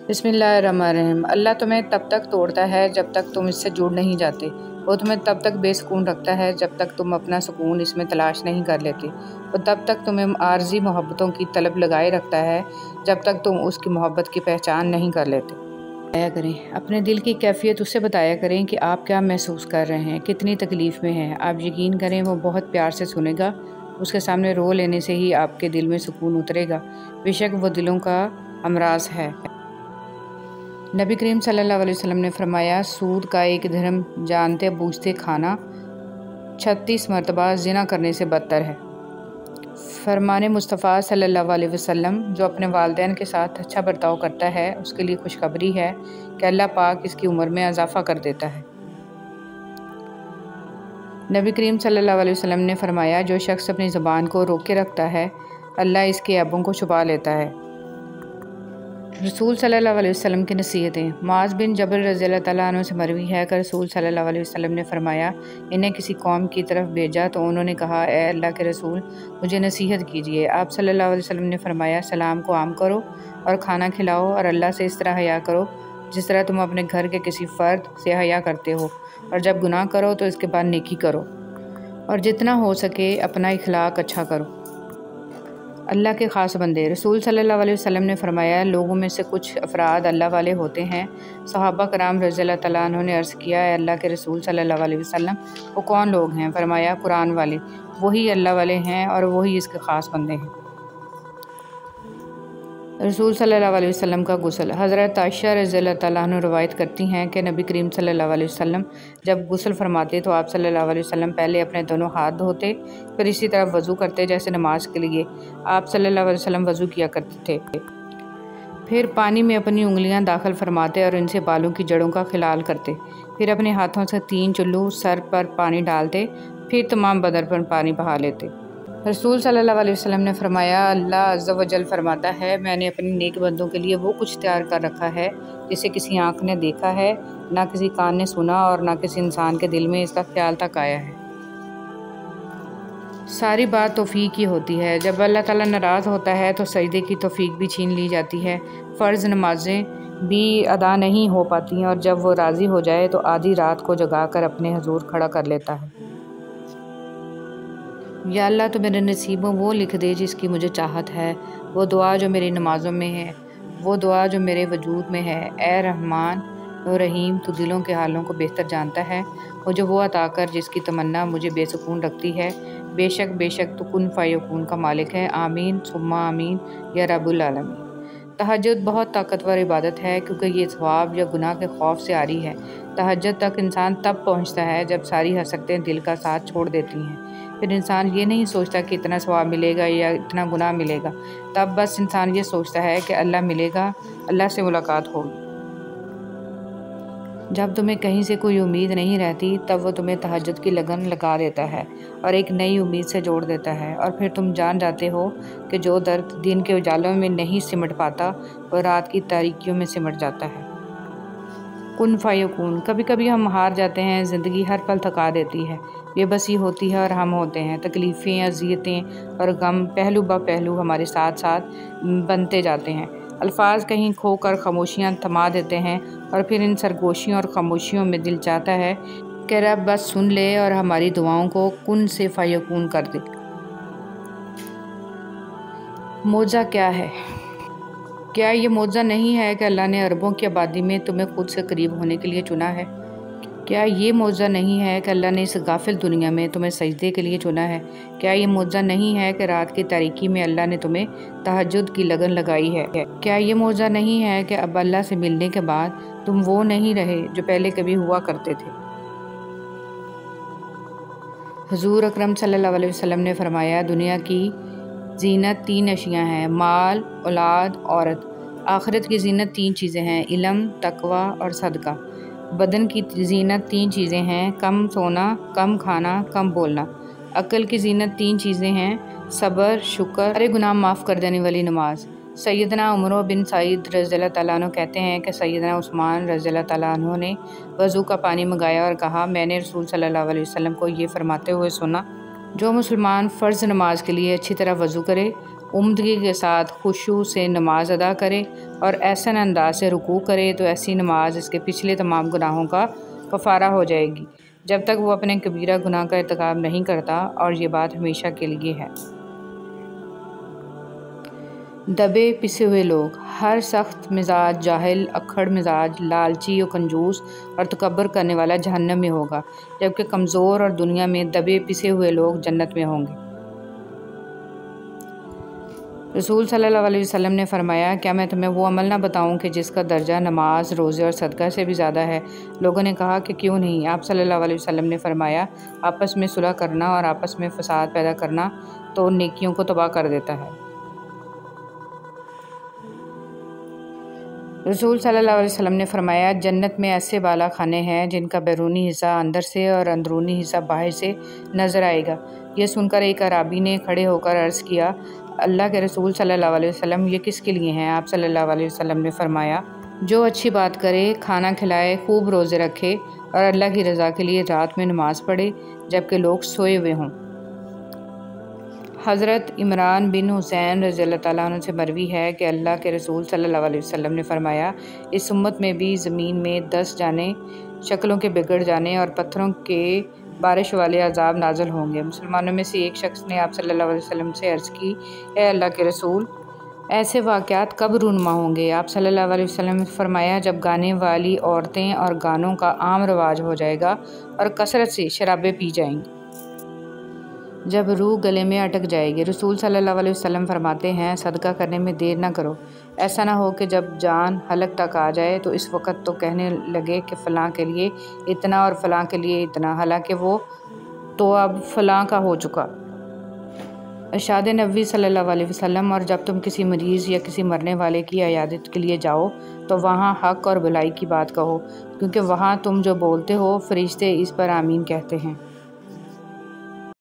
بسم اللہ الرحمن الرحیم۔ اللہ تمہیں تب تک توڑتا ہے جب تک تم اس سے جڑ نہیں جاتے۔ وہ تمہیں تب تک بے سکون رکھتا ہے جب تک تم اپنا سکون اس میں تلاش نہیں کر لیتے۔ وہ تب تک تمہیں عارضی محبتوں کی طلب لگائے رکھتا ہے جب تک تم اس کی محبت کی پہچان نہیں کر لیتے۔ بتایا کریں اپنے دل کی کیفیت اس سے بتایا کریں کہ آپ کیا محسوس کر رہے ہیں، کتنی تکلیف میں ہیں۔ آپ یقین کریں وہ بہت پیار سے سنے گا۔ اس کے سامنے رو لینے سے ہی آپ کے دل میں سکون اترے گا۔ بے شک وہ دلوں کا امراض ہے۔ نبی کریم صلی اللہ علیہ وسلم نے فرمایا، سود کا ایک درہم جانتے بوجھتے کھانا 36 مرتبہ زنا کرنے سے بدتر ہے۔ فرمان مصطفیٰ صلی اللہ علیہ وسلم، جو اپنے والدین کے ساتھ اچھا برتاؤ کرتا ہے اس کے لیے خوشخبری ہے کہ اللہ پاک اس کی عمر میں اضافہ کر دیتا ہے۔ نبی کریم صلی اللہ علیہ وسلم نے فرمایا، جو شخص اپنی زبان کو روکے رکھتا ہے اللہ اس کے عیبوں کو چھپا لیتا ہے۔ رسول صلی اللہ علیہ وسلم کی نصیحتیں۔ معاذ بن جبل رضی اللہ تعالیٰ عنہ سے مروی ہے کہ رسول صلی اللہ علیہ وسلم نے فرمایا، انہیں کسی قوم کی طرف بھیجا تو انہوں نے کہا، اے اللہ کے رسول مجھے نصیحت کیجیے۔ آپ صلی اللہ علیہ وسلم نے فرمایا، سلام کو عام کرو اور کھانا کھلاؤ اور اللہ سے اس طرح حیا کرو جس طرح تم اپنے گھر کے کسی فرد سے حیا کرتے ہو، اور جب گناہ کرو تو اس کے بعد نیکی کرو، اور جتنا ہو سکے اپنا اخلاق اچھا کرو۔ اللہ کے خاص بندے۔ رسول صلی اللہ علیہ وسلم نے فرمایا، لوگوں میں سے کچھ افراد اللہ والے ہوتے ہیں۔ صحابہ کرام رضی اللہ تعالیٰ عنہ نے عرض کیا، اے اللہ کے رسول صلی اللہ علیہ وسلم وہ کون لوگ ہیں؟ فرمایا، قرآن والے۔ وہی اللہ والے ہیں اور وہی اس کے خاص بندے ہیں۔ رسول صلی اللہ علیہ وسلم کا غسل۔ حضرت عائشہ رضی اللہ تعالیٰ عنہ روایت کرتی ہیں کہ نبی کریم صلی اللہ علیہ وسلم جب غسل فرماتے تو آپ صلی اللہ علیہ وسلم پہلے اپنے دونوں ہاتھ دھوتے، پھر اسی طرح وضو کرتے جیسے نماز کے لیے آپ صلی اللہ علیہ وسلم وضو کیا کرتے تھے۔ پھر پانی میں اپنی انگلیاں داخل فرماتے اور ان سے بالوں کی جڑوں کا خلال کرتے، پھر اپنے ہاتھوں سے 3 چلو سر پر پانی ڈالتے، پھر تمام بدن پر پانی بہا لیتے۔ رسول صلی اللہ علیہ وسلم نے فرمایا، اللہ عز و جل فرماتا ہے، میں نے اپنے نیک بندوں کے لیے وہ کچھ تیار کر رکھا ہے جسے کسی آنکھ نے دیکھا ہے، نہ کسی کان نے سنا اور نہ کسی انسان کے دل میں اس کا خیال تک آیا ہے۔ ساری بات توفیق کی ہوتی ہے۔ جب اللہ تعالیٰ ناراض ہوتا ہے تو سجدے کی توفیق بھی چھین لی جاتی ہے، فرض نمازیں بھی ادا نہیں ہو پاتی ہیں، اور جب وہ راضی ہو جائے تو آدھی رات کو جگا کر اپنے حضور کھڑا کر لیتا ہے۔ یا اللہ تو میرے نصیب میں وہ لکھ دے جس کی مجھے چاہت ہے، وہ دعا جو میری نمازوں میں ہے، وہ دعا جو میرے وجود میں ہے۔ اے رحمان و رحیم، تو دلوں کے حالوں کو بہتر جانتا ہے، مجھے وہ عطا کر جس کی تمنا مجھے بے سکون رکھتی ہے۔ بے شک تو کن فیکون کا مالک ہے۔ آمین ثم آمین یا رب العالمین۔ تہجد بہت طاقتور عبادت ہے کیونکہ یہ ثواب یا گناہ کے خوف سے عاری ہے۔ تہجد تک انسان تب پہنچتا ہے جب ساری حسرتیں دل کا ساتھ چھوڑ دیتی ہیں۔ پھر انسان یہ نہیں سوچتا کہ اتنا ثواب ملے گا یا اتنا گناہ ملے گا، تب بس انسان یہ سوچتا ہے کہ اللہ ملے گا، اللہ سے ملاقات ہوگی۔ جب تمہیں کہیں سے کوئی امید نہیں رہتی تب وہ تمہیں تہجد کی لگن لگا دیتا ہے اور ایک نئی امید سے جوڑ دیتا ہے، اور پھر تم جان جاتے ہو کہ جو درد دن کے اجالوں میں نہیں سمٹ پاتا وہ رات کی تاریکیوں میں سمٹ جاتا ہے۔ کن فیکون۔ کبھی کبھی ہم ہار جاتے ہیں، زندگی ہر پل تھکا دیتی ہے، بے بسی ہوتی ہے اور ہم ہوتے ہیں، تکلیفیں، اذیتیں اور غم پہلو بہ پہلو ہمارے ساتھ بنتے جاتے ہیں۔ الفاظ کہیں کھو کر خاموشیاں تھما دیتے ہیں، اور پھر ان سرگوشیوں اور خاموشیوں میں دل چاہتا ہے کہ رب بس سن لے اور ہماری دعاؤں کو کن سے فیکون کر دے۔ معجزہ کیا ہے؟ کیا یہ معجزہ نہیں ہے کہ اللہ نے عربوں کی آبادی میں تمہیں خود سے قریب ہونے کے لیے چنا ہے؟ کیا یہ معجزہ نہیں ہے کہ اللہ نے اس غافل دنیا میں تمہیں سجدے کے لیے چنا ہے؟ کیا یہ معجزہ نہیں ہے کہ رات کی تاریکی میں اللہ نے تمہیں تہجد کی لگن لگائی ہے؟ کیا یہ معجزہ نہیں ہے کہ اب اللہ سے ملنے کے بعد تم وہ نہیں رہے جو پہلے کبھی ہوا کرتے تھے؟ حضور اکرم صلی اللہ علیہ وسلم نے فرمایا، دنیا کی زینت 3 اشیاء ہیں، مال، اولاد، عورت۔ آخرت کی زینت 3 چیزیں ہیں، علم، تقوی اور صدقہ۔ بدن کی زینت 3 چیزیں ہیں، کم سونا، کم کھانا، کم بولنا۔ عقل کی زینت 3 چیزیں ہیں، صبر، شکر، سارے گناہ معاف کر دینے والی نماز۔ سیدنا عمر بن سعید رضی اللہ تعالیٰ عنہ کہتے ہیں کہ سیدنا عثمان رضی اللہ تعالیٰ عنہ نے وضو کا پانی منگایا اور کہا، میں نے رسول صلی اللہ علیہ وسلم کو یہ فرماتے ہوئے سنا، جو مسلمان فرض نماز کے لیے اچھی طرح وضو کرے عمدگی کے ساتھ خشوع سے نماز ادا کرے اور احسن انداز سے رکوع کرے تو ایسی نماز اس کے پچھلے تمام گناہوں کا کفارہ ہو جائے گی جب تک وہ اپنے کبیرہ گناہ کا ارتکاب نہیں کرتا، اور یہ بات ہمیشہ کے لیے ہے۔ دبے پسے ہوئے لوگ، ہر سخت مزاج، جاہل، اکھڑ مزاج، لالچی و کنجوس اور تکبر کرنے والا جہنم میں ہوگا، جبکہ کمزور اور دنیا میں دبے پسے ہوئے لوگ جنت میں ہوں گے۔ رسول صلی اللہ علیہ وسلم نے فرمایا، کیا میں تمہیں وہ عمل نہ بتاؤں کہ جس کا درجہ نماز، روزے اور صدقہ سے بھی زیادہ ہے؟ لوگوں نے کہا کہ کیوں نہیں؟ آپ صلی اللہ علیہ وسلم نے فرمایا، آپس میں صلح کرنا اور آپس میں فساد پیدا کرنا تو نیکیوں کو تباہ کر دیتا ہے۔ رسول صلی اللہ علیہ وسلم نے فرمایا، جنت میں ایسے بالا خانے ہیں جن کا بیرونی حصہ اندر سے اور اندرونی حصہ باہر سے نظر آئے گا۔ یہ سن کر ایک اعرابی نے کھڑے ہو کر عرض کیا، اللہ کے رسول صلی اللہ علیہ وسلم، یہ کس کے لیے ہیں؟ آپ صلی اللہ علیہ وسلم نے فرمایا، جو اچھی بات کرے، کھانا کھلائے، خوب روزے رکھے اور اللہ کی رضا کے لیے رات میں نماز پڑھے جبکہ لوگ سوئے ہوئے ہوں۔ حضرت عمران بن حسین رضی اللہ تعالیٰ عنہ سے مروی ہے کہ اللہ کے رسول صلی اللہ علیہ وسلم نے فرمایا، اس امت میں بھی زمین میں 10 جانے، شکلوں کے بگڑ جانے اور پتھروں کے بارش والے عذاب نازل ہوں گے۔ مسلمانوں میں سے ایک شخص نے آپ صلی اللہ علیہ وسلم سے عرض کی، اے اللہ کے رسول، ایسے واقعات کب رونما ہوں گے؟ آپ صلی اللہ علیہ وسلم نے فرمایا، جب گانے والی عورتیں اور گانوں کا عام رواج ہو جائے گا اور کثرت سے شرابیں پی جائیں گی، جب روح گلے میں اٹک جائے گی۔ رسول صلی اللہ علیہ وسلم فرماتے ہیں، صدقہ کرنے میں دیر نہ کرو، ایسا نہ ہو کہ جب جان حلق تک آ جائے تو اس وقت تو کہنے لگے کہ فلاں کے لیے اتنا اور فلاں کے لیے اتنا، حالانکہ وہ تو اب فلاں کا ہو چکا۔ ارشاد نبوی صلی اللہ علیہ وسلم، اور جب تم کسی مریض یا کسی مرنے والے کی عیادت کے لیے جاؤ تو وہاں حق اور بھلائی کی بات کہو، کیونکہ وہاں تم جو بولتے ہو فرشتے اس پر آمین کہتے ہیں۔